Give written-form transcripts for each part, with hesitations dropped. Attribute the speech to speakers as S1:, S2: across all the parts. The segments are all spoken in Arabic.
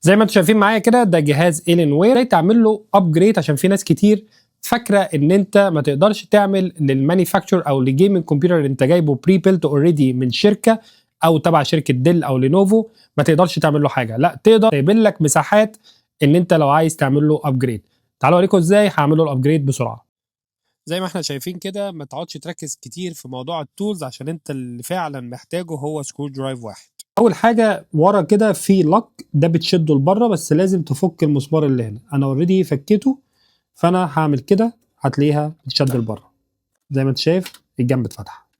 S1: زي ما انتم شايفين معايا كده ده جهاز الين وير. ازاي تعمل له ابجريد؟ عشان في ناس كتير فاكره ان انت ما تقدرش تعمل للمانيفاكتشر او لجيمنج كمبيوتر اللي انت جايبه بري بيلت اوريدي من شركه او تبع شركه ديل او لينوفو ما تقدرش تعمل له حاجه. لا، تقدر سايبين لك مساحات ان انت لو عايز تعمل له ابجريد. تعالوا اوريكم ازاي هعمل له الابجريد بسرعه. زي ما احنا شايفين كده، ما تقعدش تركز كتير في موضوع التولز، عشان انت اللي فعلا محتاجه هو سكرو درايف واحد. اول حاجه ورا كده في لك ده بتشده لبره، بس لازم تفك المسمار اللي هنا. انا اوريدي فكيته، فانا هعمل كده هتلاقيها بتشد لبره. زي ما انت شايف الجنب اتفتح.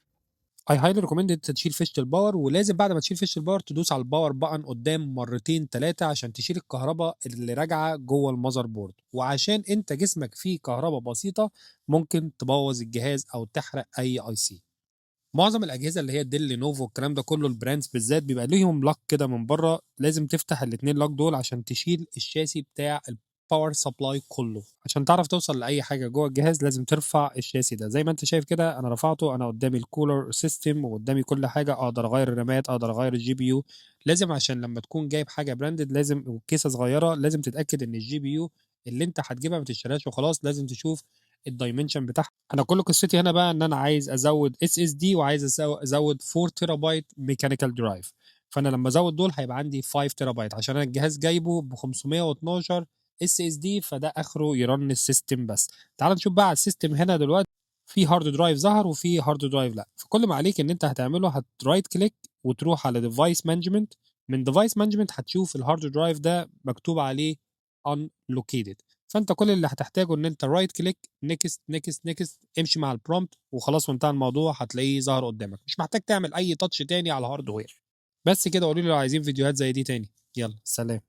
S1: اي هايلي ريكومند انت تشيل فيشه الباور، ولازم بعد ما تشيل فيشه الباور تدوس على الباور بقن قدام مرتين ثلاثه عشان تشيل الكهرباء اللي راجعه جوه المذر بورد، وعشان انت جسمك فيه كهرباء بسيطه ممكن تبوظ الجهاز او تحرق اي سي. معظم الاجهزه اللي هي ديل لينوفو الكلام ده كله، البراندز بالذات بيبقى ليهم لاك كده من بره، لازم تفتح الاثنين لاك دول عشان تشيل الشاسي بتاع الباور سبلاي كله. عشان تعرف توصل لاي حاجه جوه الجهاز لازم ترفع الشاسي ده. زي ما انت شايف كده انا رفعته، انا قدامي الكولر سيستم وقدامي كل حاجه، اقدر اغير الرامات، اقدر اغير الجي بي يو. لازم عشان لما تكون جايب حاجه براندد لازم وكيسه صغيره لازم تتاكد ان الجي بي يو اللي انت هتجيبها ما تشتريهاش وخلاص، لازم تشوف الدايمنشن بتاعها. انا كل قصتي هنا بقى ان انا عايز ازود اس اس دي وعايز ازود 4 تيرا بايت ميكانيكال درايف. فانا لما ازود دول هيبقى عندي 5 تيرا بايت، عشان انا الجهاز جايبه ب 512 اس اس دي، فده اخره يرن السيستم بس. تعال نشوف بقى على السيستم هنا دلوقتي في هارد درايف ظهر وفي هارد درايف لا. فكل ما عليك ان انت هتعمله هترايت كليك وتروح على ديفايس مانجمنت. من ديفايس مانجمنت هتشوف الهارد درايف ده مكتوب عليه unlocated. فانت كل اللي هتحتاجه ان انت رايت كليك نيكست نيكست نيكست، امشي مع البرومبت وخلاص وانتهى الموضوع، هتلاقيه ظهر قدامك، مش محتاج تعمل اي تاتش تاني على الهاردوير. بس كده. قولوا لي لو عايزين فيديوهات زي دي تاني. يلا سلام.